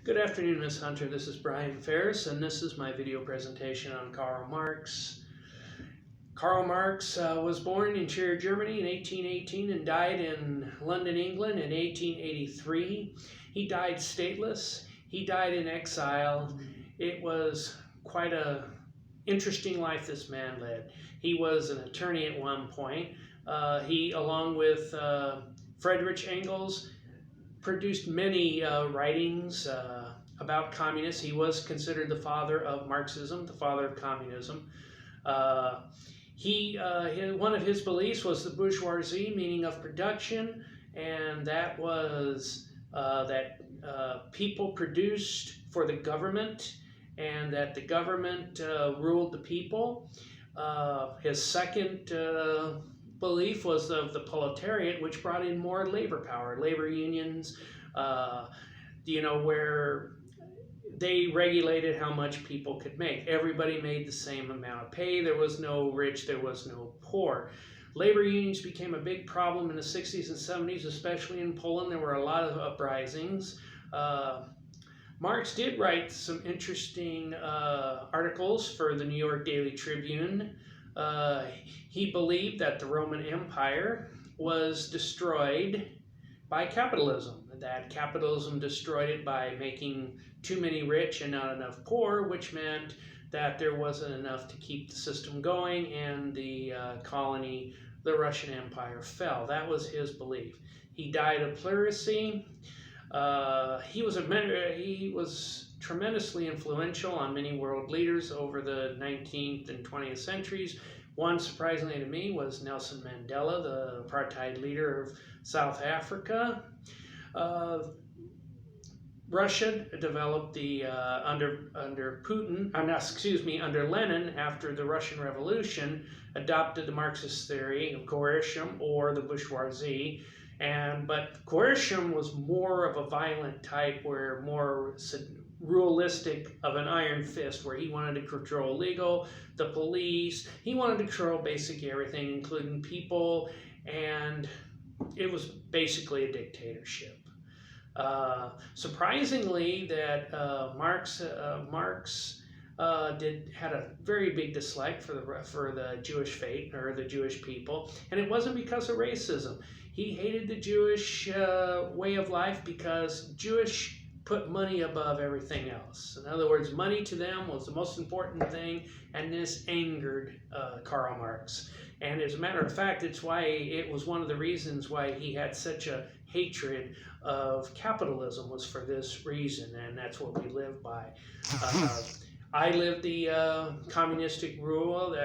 Good afternoon, Ms. Hunter. This is Brian Ferris, and this is my video presentation on Karl Marx. Karl Marx was born in Trier, Germany in 1818 and died in London, England in 1883. He died stateless. He died in exile. It was quite an interesting life this man led. He was an attorney at one point. He, along with Friedrich Engels, produced many writings about communists. He was considered the father of Marxism, the father of communism. One of his beliefs was the bourgeoisie, meaning of production, and that was that people produced for the government, and that the government ruled the people. His second belief was of the proletariat, which brought in more labor power, labor unions, where they regulated how much people could make. Everybody made the same amount of pay. There was no rich, there was no poor. Labor unions became a big problem in the 60s and 70s, especially in Poland. There were a lot of uprisings. Marx did write some interesting articles for the New York Daily Tribune. He believed that the Roman Empire was destroyed by capitalism, that capitalism destroyed it by making too many rich and not enough poor, which meant that there wasn't enough to keep the system going, and the colony, the Russian Empire, fell. That was his belief. He died of pleurisy. He was tremendously influential on many world leaders over the 19th and 20th centuries. One, surprisingly to me, was Nelson Mandela, the apartheid leader of South Africa. Russia developed under Lenin, after the Russian Revolution, adopted the Marxist theory of coercion or the bourgeoisie. But coercion was more of a violent type, where more realistic of an iron fist, where he wanted to control legal, the police. He wanted to control basically everything, including people, and it was basically a dictatorship. Surprisingly, that Marx had a very big dislike for the Jewish faith, or the Jewish people, and it wasn't because of racism. He hated the Jewish way of life because Jewish put money above everything else. In other words, money to them was the most important thing, and this angered Karl Marx. And as a matter of fact, it was one of the reasons why he had such a hatred of capitalism, was for this reason, and that's what we live by. I lived the communistic rule.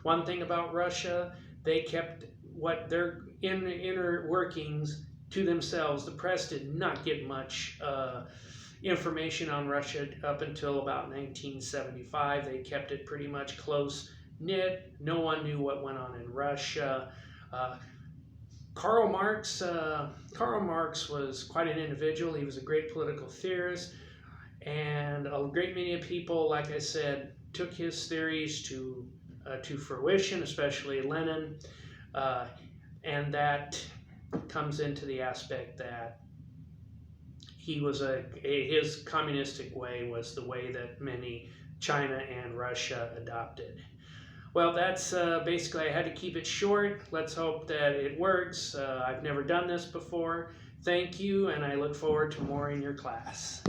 One thing about Russia, they kept what their inner workings to themselves. The press did not get much information on Russia up until about 1975. They kept it pretty much close-knit. No one knew what went on in Russia. Karl Marx was quite an individual. He was a great political theorist, and a great many people, like I said, took his theories to fruition, especially Lenin, and that comes into the aspect that his communistic way was the way that many China and Russia adopted. Well, that's basically, I had to keep it short. Let's hope that it works. I've never done this before. Thank you, and I look forward to more in your class.